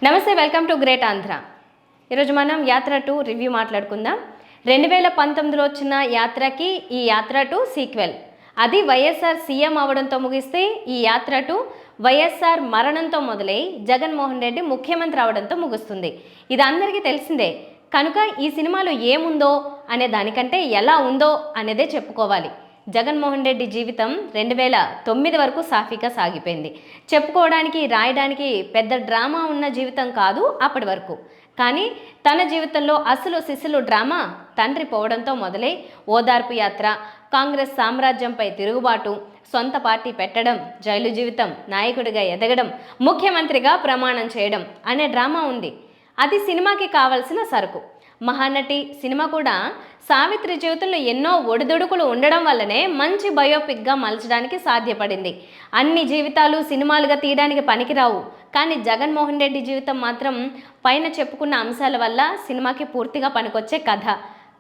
నమస్తే, welcome to great Andhra. ఈరోజు మనం యాత్ర 2 రివ్యూ మాట్లాడుకుందాం. 2019లో వచ్చిన యాత్రకి ఈ యాత్ర 2 సీక్వెల్. అది వైఎస్ఆర్ సీఎం అవడంతో ముగిస్తే ఈ యాత్ర 2 వైఎస్ఆర్ మరణంతో మొదలై జగన్మోహన్ రెడ్డి ముఖ్యమంత్రి అవడంతో ముగుస్తుంది. ఇది అందరికీ తెలిసిందే. కనుక ఈ సినిమాలో ఏముందో అనే దానికంటే ఎలా ఉందో అనేదే చెప్పుకోవాలి. జగన్మోహన్ రెడ్డి జీవితం 2009 వరకు సాఫీగా సాగిపోయింది. చెప్పుకోవడానికి రాయడానికి పెద్ద డ్రామా ఉన్న జీవితం కాదు అప్పటి వరకు. కానీ తన జీవితంలో అసలు సిసలు డ్రామా తండ్రి పోవడంతో మొదలై ఓదార్పు యాత్ర, కాంగ్రెస్ సామ్రాజ్యంపై తిరుగుబాటు, సొంత పార్టీ పెట్టడం, జైలు జీవితం, నాయకుడిగా ఎదగడం, ముఖ్యమంత్రిగా ప్రమాణం చేయడం అనే డ్రామా ఉంది. అది సినిమాకి కావలసిన సరుకు. మహానటి సినిమా కూడా సావిత్రి జీవితంలో ఎన్నో ఒడిదుడుకులు ఉండడం వల్లనే మంచి బయోపిక్గా మలచడానికి సాధ్యపడింది. అన్ని జీవితాలు సినిమాలుగా తీయడానికి పనికిరావు. కానీ జగన్మోహన్ రెడ్డి జీవితం మాత్రం పైన చెప్పుకున్న అంశాల వల్ల సినిమాకి పూర్తిగా పనికొచ్చే కథ.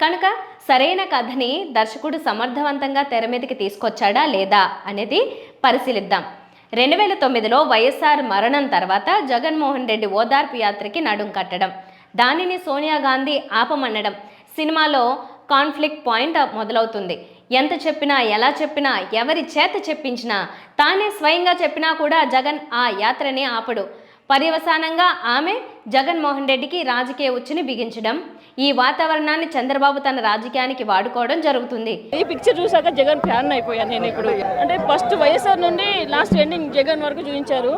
కనుక సరైన కథని దర్శకుడు సమర్థవంతంగా తెర మీదకి తీసుకొచ్చాడా లేదా అనేది పరిశీలిద్దాం. 2009లో వైఎస్ఆర్ మరణం తర్వాత జగన్మోహన్ రెడ్డి ఓదార్పు యాత్రకి నడుం కట్టడం, దానిని సోనియా గాంధీ ఆపమనడం, సినిమాలో కాన్ఫ్లిక్ట్ పాయింట్ మొదలవుతుంది. ఎంత చెప్పినా, ఎలా చెప్పినా, ఎవరి చేత చెప్పించినా, తానే స్వయంగా చెప్పినా కూడా జగన్ ఆ యాత్రని ఆపడు. పర్యవసానంగా ఆమె జగన్మోహన్ రెడ్డికి రాజకీయ ఉచ్చుని బిగించడం, ఈ వాతావరణాన్ని చంద్రబాబు తన రాజకీయానికి వాడుకోవడం జరుగుతుంది. ఈ పిక్చర్ చూసాక జగన్ ఫ్యాన్ అయిపోయాను నేను. ఇప్పుడు అంటే ఫస్ట్ వైఎస్ఆర్ నుండి లాస్ట్ ఎండింగ్ జగన్ వరకు చూపించారు.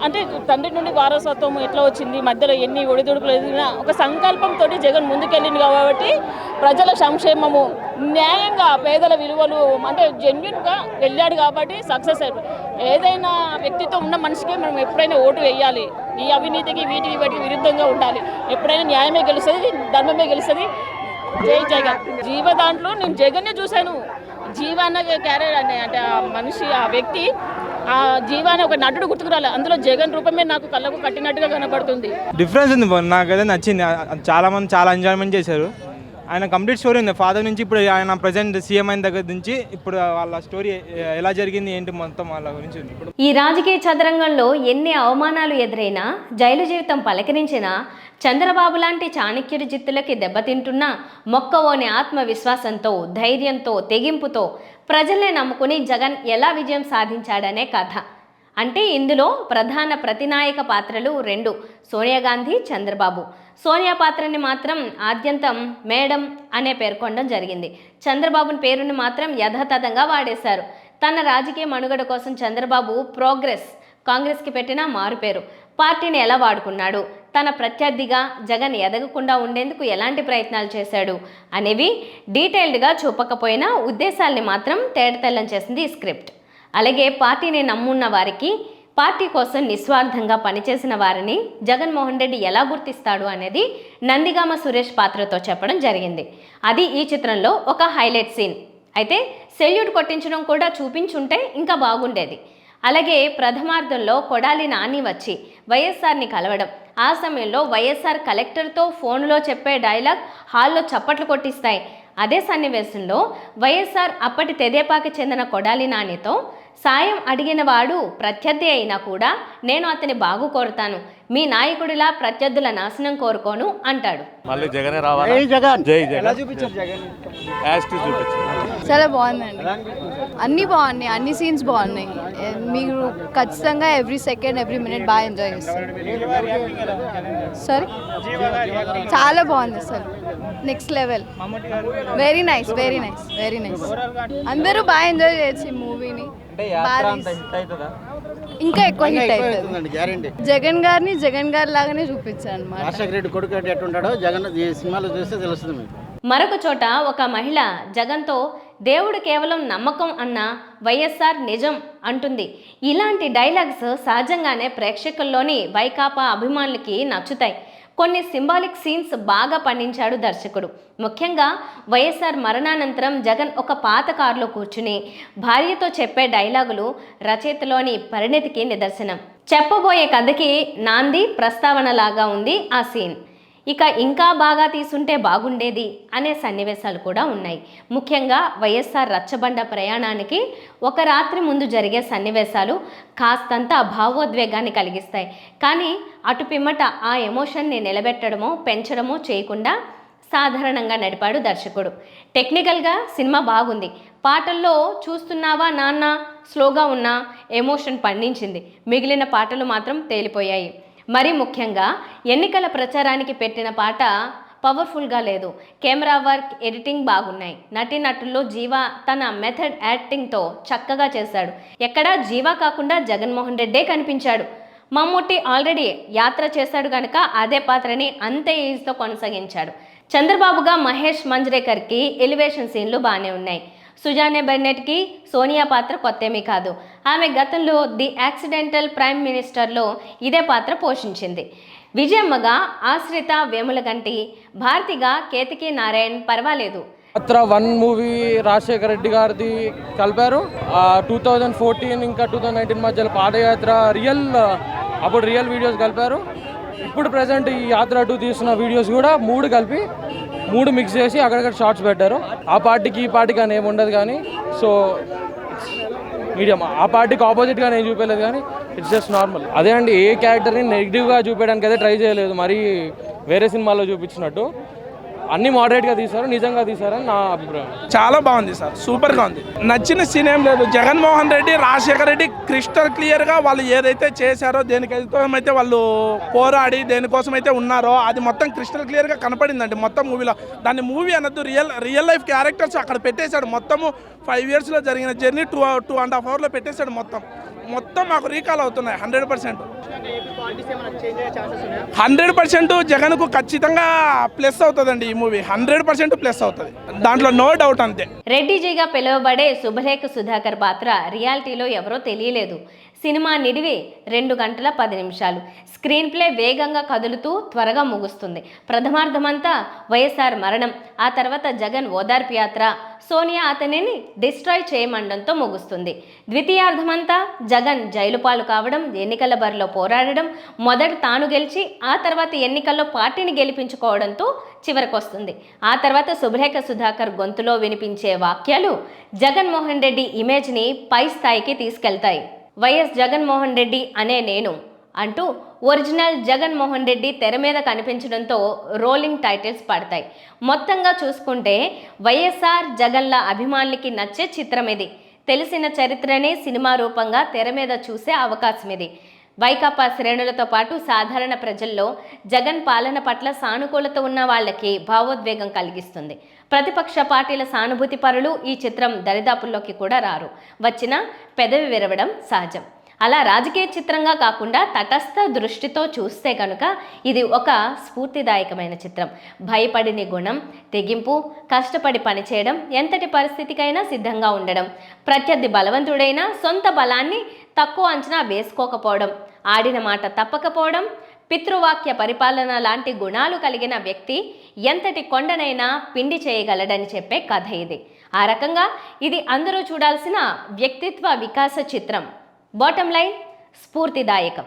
అంటే తండ్రి నుండి వారసత్వం ఎట్లా వచ్చింది, మధ్యలో ఎన్ని ఒడిదుడుకులు ఎదిగినా ఒక సంకల్పంతో జగన్ ముందుకెళ్ళింది కాబట్టి ప్రజల సంక్షేమము, న్యాయంగా పేదల విలువలు అంటే జెన్యున్గా వెళ్ళాడు కాబట్టి సక్సెస్ అయిపోయి. ఏదైనా వ్యక్తితో ఉన్న మనిషికి మనం ఎప్పుడైనా ఓటు వేయాలి. ఈ అవినీతికి వీటికి వాటికి విరుద్ధంగా ఉండాలి. ఎప్పుడైనా న్యాయమే గెలుస్తుంది, ధర్మమే గెలుస్తుంది. జై జగన్. జీవ దాంట్లో నేను జగన్నే చూశాను. జీవాన క్యారెక్టర్ అంటే ఆ మనిషి, ఆ వ్యక్తి, ఆ జీవాన్ని ఒక నటుడు గుర్తుకురాలి. అందులో జగన్ రూపమే నాకు కళ్ళకు కట్టినట్టుగా కనబడుతుంది. డిఫరెన్స్ ఉంది, నాకైతే నచ్చింది. చాలా మంది చాలా ఎంజాయ్మెంట్ చేశారు. ఆయన కంప్లీట్ స్టోరీ ఉంది. ఫాదర్ నుంచి ఇప్పుడు ఆయన ప్రజెంట్ సీఎం అయిన దగ్గర నుంచి ఇప్పుడు వాళ్ళ స్టోరీ ఎలా జరిగింది ఏంటి మొత్తం వాళ్ళ గురించి ఉంది. ఇప్పుడు ఈ రాజకీయ చదరంగంలో ఎన్ని అవమానాలు ఎదురైనా, జైలు జీవితం పలకరించినా, చంద్రబాబు లాంటి చాణక్యుడి జిత్తులకి దెబ్బతింటున్నా మొక్కవోని ఆత్మవిశ్వాసంతో, ధైర్యంతో, తెగింపుతో ప్రజల్ని నమ్ముకుని జగన్ ఎలా విజయం సాధించాడనే కథ. అంటే ఇందులో ప్రధాన ప్రతినాయక పాత్రలు 2, సోనియా గాంధీ, చంద్రబాబు. సోనియా పాత్రని మాత్రం ఆద్యంతం మేడం అనే పేర్కొనడం జరిగింది. చంద్రబాబుని పేరుని మాత్రం యథాతథంగా వాడేశారు. తన రాజకీయ మనుగడ కోసం చంద్రబాబు కాంగ్రెస్కి పెట్టిన మారుపేరు. పార్టీని ఎలా వాడుకున్నాడు, తన ప్రత్యర్థిగా జగన్ ఎదగకుండా ఉండేందుకు ఎలాంటి ప్రయత్నాలు చేశాడు అనేవి డీటెయిల్డ్గా చూపకపోయినా ఉద్దేశాల్ని మాత్రం తేటతెల్లం చేసింది ఈ స్క్రిప్ట్. అలాగే పార్టీని నమ్మున్న వారికి, పార్టీ కోసం నిస్వార్థంగా పనిచేసిన వారిని జగన్మోహన్ రెడ్డి ఎలా గుర్తిస్తాడు అనేది నందిగామ సురేష్ పాత్రతో చెప్పడం జరిగింది. అది ఈ చిత్రంలో ఒక హైలైట్ సీన్. అయితే సెల్యూట్ కొట్టించడం కూడా చూపించుంటే ఇంకా బాగుండేది. అలాగే ప్రథమార్థంలో కొడాలి నాని వచ్చి వైఎస్ఆర్ని కలవడం, ఆ సమయంలో వైఎస్ఆర్ కలెక్టర్తో ఫోన్లో చెప్పే డైలాగ్ హాల్లో చప్పట్లు కొట్టిస్తాయి. అదే సన్నివేశంలో వైఎస్ఆర్ అప్పటి తెదేపాకి చెందిన కొడాలి నానితో సాయం అడిగిన వాడు ప్రత్యర్థి అయినా కూడా నేను అతని బాగు కోరుతాను, మీ నాయకుడిలా ప్రత్యర్థుల నాశనం కోరుకోను అంటాడు. చాలా బాగుందండి, అన్నీ బాగున్నాయి, అన్ని సీన్స్ బాగున్నాయి. మీరు ఖచ్చితంగా ఎవ్రీ సెకండ్ ఎవ్రీ మినిట్ బాగా ఎంజాయ్ చేస్తారు. సారీ, చాలా బాగుంది అసలు, next level. Very nice, very nice, very nice. అందరూ బాగా ఎంజాయ్ చేయొచ్చు ఈ మూవీని. ఇంకా ఎక్కువ హిట్ అవుతుంది. జగన్ గారిని జగన్ గారి లాగానే చూపించాను అన్నమాట. రాజశేఖర రెడ్డి కొడుకు ఎట్టుంటాడో జగన్ ఈ సినిమాలో చూస్తే తెలుస్తుంది మీకు. మరొక చోట ఒక మహిళ జగన్తో దేవుడు కేవలం నమ్మకం అన్న వైఎస్ఆర్ నిజం అంటుంది. ఇలాంటి డైలాగ్స్ సహజంగానే ప్రేక్షకుల్లోని వైకాపా అభిమానులకి నచ్చుతాయి. కొన్ని సింబాలిక్ సీన్స్ బాగా పండించాడు దర్శకుడు. ముఖ్యంగా వైఎస్ఆర్ మరణానంతరం జగన్ ఒక పాత కారులో కూర్చుని భార్యతో చెప్పే డైలాగులు రచయితలోని పరిణతికి నిదర్శనం. చెప్పబోయే కథకి నాంది ప్రస్తావనలాగా ఉంది ఆ సీన్. ఇక ఇంకా బాగా తీసుంటే బాగుండేది అనే సన్నివేశాలు కూడా ఉన్నాయి. ముఖ్యంగా వైఎస్ఆర్ రచ్చబండ ప్రయాణానికి ఒక రాత్రి ముందు జరిగే సన్నివేశాలు కాస్తంత భావోద్వేగాన్ని కలిగిస్తాయి. కానీ అటు పిమ్మట ఆ ఎమోషన్ని నిలబెట్టడమో పెంచడమో చేయకుండా సాధారణంగా నడిపాడు దర్శకుడు. టెక్నికల్గా సినిమా బాగుంది. పాటల్లో చూస్తున్నావా నాన్న స్లోగా ఉన్న ఎమోషన్ పండించింది. మిగిలిన పాటలు మాత్రం తేలిపోయాయి. మరీ ముఖ్యంగా ఎన్నికల ప్రచారానికి పెట్టిన పాట పవర్ఫుల్గా లేదు. కెమెరా వర్క్, ఎడిటింగ్ బాగున్నాయి. నటీనటుల్లో జీవ తన మెథడ్ యాక్టింగ్తో చక్కగా చేశాడు. ఎక్కడా జీవ కాకుండా జగన్మోహన్ రెడ్డే కనిపించాడు. మమ్ముట్టి ఆల్రెడీ యాత్ర చేశాడు కనుక అదే పాత్రని అంతే ఈజీతో కొనసాగించాడు. చంద్రబాబుగా మహేష్ మంజ్రేకర్కి ఎలివేషన్ సీన్లు బాగానే ఉన్నాయి. సుజానే బెన్నెట్కి సోనియా పాత్ర కొత్తేమీ కాదు. ఆమె గతంలో ది యాక్సిడెంటల్ ప్రైమ్ మినిస్టర్లో ఇదే పాత్ర పోషించింది. విజయమ్మగా ఆశ్రిత వేములగంటి, భారతిగా కేతకి నారాయణ్ పర్వాలేదు. యాత్ర 1 మూవీ రాజశేఖర రెడ్డి గారిది కలిపారు. 2014 ఇంకా 2019 మధ్యలో పాదయాత్ర అప్పుడు రియల్ వీడియోస్ కలిపారు. ఇప్పుడు ప్రజెంట్ ఈ యాత్ర 2 తీసిన వీడియోస్ కూడా 3 కలిపి 3 మిక్స్ చేసి అక్కడక్కడ షార్ట్స్ పెట్టారు. ఆ పార్టీకి ఈ పార్టీకి అని ఏమి ఉండదు కానీ సో మీడియం ఆ పార్టీకి ఆపోజిట్గా నేను చూపించలేదు కానీ ఇట్స్ జస్ట్ నార్మల్. అదే అండి, ఏ క్యారెక్టర్ని నెగిటివ్గా చూపించడానికి అయితే ట్రై చేయలేదు. మరీ వేరే సినిమాల్లో చూపించినట్టు అన్ని మోడరేట్గా తీశారు, నిజంగా తీశారని నా అభిప్రాయం. చాలా బాగుంది సార్, సూపర్గా ఉంది. నచ్చిన సీన్ ఏం లేదు. జగన్మోహన్ రెడ్డి, రాజశేఖర రెడ్డి క్రిస్టల్ క్లియర్గా వాళ్ళు ఏదైతే చేశారో, దేనికోసమైతే వాళ్ళు పోరాడి దేనికోసమైతే ఉన్నారో అది మొత్తం క్రిస్టల్ క్లియర్గా కనపడిందండి మొత్తం మూవీలో. దాన్ని మూవీ అనొద్దు, రియల్ లైఫ్ క్యారెక్టర్స్ అక్కడ పెట్టేశాడు. మొత్తము 5 yearsలో జరిగిన జర్నీ 2.5 hourలో పెట్టేశాడు. మొత్తం మాకు రీకాల్ అవుతున్నాయి 100%. 100% జగన్కు ఖచ్చితంగా ప్లస్ అవుతుందండి ఈ మూవీ. 100% ప్లస్ అవుతుంది, దాంట్లో నో డౌట్. అంతే. రెడ్డిజీగా పిలువబడే శుభలేఖ సుధాకర్ పాత్ర రియాలిటీలో ఎవరో తెలియలేదు. సినిమా నిడివి 2 గంటల 10 నిమిషాలు. స్క్రీన్ ప్లే వేగంగా కదులుతూ త్వరగా ముగుస్తుంది. ప్రథమార్థమంతా వైఎస్ఆర్ మరణం, ఆ తర్వాత జగన్ ఓదార్పు యాత్ర, సోనియా అతనిని డిస్ట్రాయ్ చేయమండంతో ముగుస్తుంది. ద్వితీయార్థమంతా జగన్ జైలు పాలు కావడం, ఎన్నికల బరిలో పోరాడడం, మొదట తాను గెలిచి ఆ తర్వాత ఎన్నికల్లో పార్టీని గెలిపించుకోవడంతో చివరికొస్తుంది. ఆ తర్వాత శుభలేఖ సుధాకర్ గొంతులో వినిపించే వాక్యాలు జగన్మోహన్ రెడ్డి ఇమేజ్ని పై స్థాయికి తీసుకెళ్తాయి. వైఎస్ జగన్మోహన్ రెడ్డి అనే నేను అంటూ ఒరిజినల్ జగన్మోహన్ రెడ్డి తెర మీద కనిపించడంతో రోలింగ్ టైటిల్స్ పడతాయి. మొత్తంగా చూసుకుంటే వైఎస్ఆర్ జగన్ల అభిమానులకి నచ్చే చిత్రం ఇది. తెలిసిన చరిత్రనే సినిమా రూపంగా తెర మీద చూసే అవకాశం ఇది. వైకాపా శ్రేణులతో పాటు సాధారణ ప్రజల్లో జగన్ పాలన పట్ల సానుకూలత ఉన్న వాళ్ళకి భావోద్వేగం కలిగిస్తుంది. ప్రతిపక్ష పార్టీల సానుభూతి పరులు ఈ చిత్రం దరిదాపుల్లోకి కూడా రారు. వచ్చినా పెదవి విరవడం సహజం. అలా రాజకీయ చిత్రంగా కాకుండా తటస్థ దృష్టితో చూస్తే కనుక ఇది ఒక స్ఫూర్తిదాయకమైన చిత్రం. భయపడిని గుణం, తెగింపు, కష్టపడి పనిచేయడం, ఎంతటి పరిస్థితికైనా సిద్ధంగా ఉండడం, ప్రత్యర్థి బలవంతుడైనా సొంత బలాన్ని తక్కువ అంచనా వేసుకోకపోవడం, ఆడిన మాట తప్పకపోవడం, పితృవాక్య పరిపాలన లాంటి గుణాలు కలిగిన వ్యక్తి ఎంతటి కొండనైనా పిండి చేయగలడని చెప్పే కథ ఇది. ఆ రకంగా ఇది అందరూ చూడాల్సిన వ్యక్తిత్వ వికాస చిత్రం. Bottom line స్ఫూర్తిదాయకం.